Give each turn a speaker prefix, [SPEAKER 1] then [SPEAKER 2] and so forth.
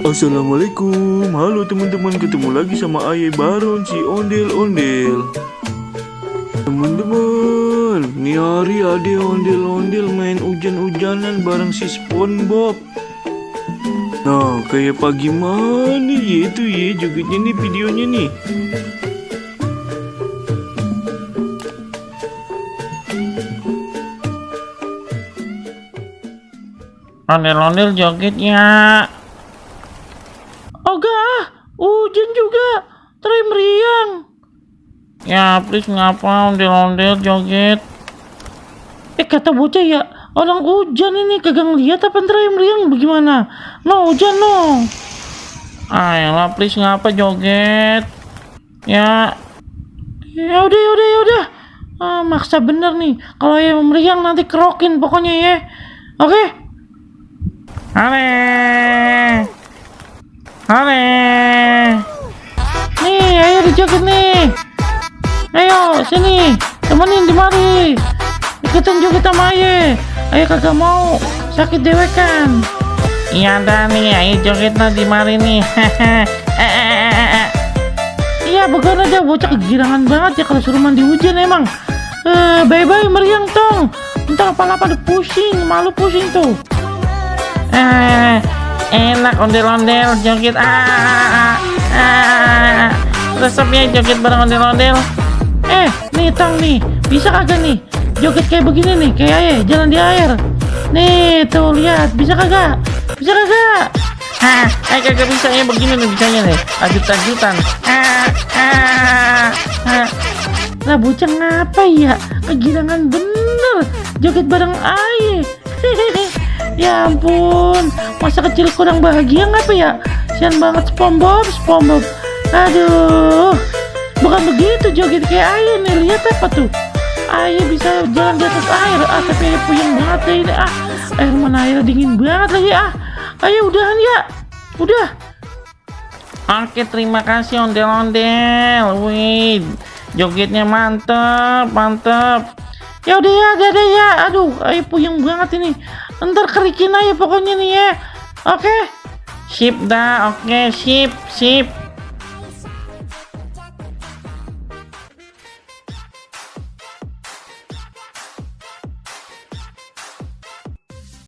[SPEAKER 1] Assalamualaikum, halo teman-teman, ketemu lagi sama Ayah Baron si ondel-ondel. Teman-teman, nih hari ada ondel-ondel main hujan-hujanan bareng si SpongeBob. Nah, kayak pagi mana ya itu ya jogetnya nih videonya nih.
[SPEAKER 2] Ondel-ondel joget ya. Agak, hujan juga, try meriang. Ya please ngapa ondel-ondel joget. Kata bocah ya, orang hujan ini kagak ngeliat apa try meriang bagaimana? No hujan no. Ayolah please ngapa joget. Ya udah. Maksa bener nih, kalau yang meriang nanti kerokin pokoknya ya. Oke? Hale. Nih, ayo dijoget nih. Ayo, sini. Temenin di mari. Ikutan joget sama aye. Ayo kagak mau. Sakit dewekan. Iya dah nih, ayo joget lah di mari nih. Iya, begono aja bocah kegirangan banget ya kalau suruh mandi hujan emang. Bye-bye meriang tong. Ntar kepala pada pusing, malu pusing tuh. Enak ondel-ondel joget resepnya joget bareng ondel-ondel. Nih tong nih, bisa kagak nih joget kayak begini nih, kayak air jalan di air nih tuh, lihat bisa kagak kagak bisa ya begini nih, bisanya nih ajut-ajutan. Lah bocah ngapa ya, kegirangan bener joget bareng air. Ya ampun, masa kecil kurang bahagia ngapa ya? Sian banget SpongeBob. Aduh, bukan begitu joget kayak ayah nih, lihat apa tuh? Ayah bisa jalan di atas air, tapi ayah puyeng banget deh ini. Air mana, air dingin banget lagi. Ayah udahan ya, udah. Oke, terima kasih ondel-ondel. Wih, jogetnya mantep. Ya udah ya. Aduh, ayah puyeng banget ini. Ntar kerikin aja pokoknya nih ya. Oke. Sip dah, oke, sip.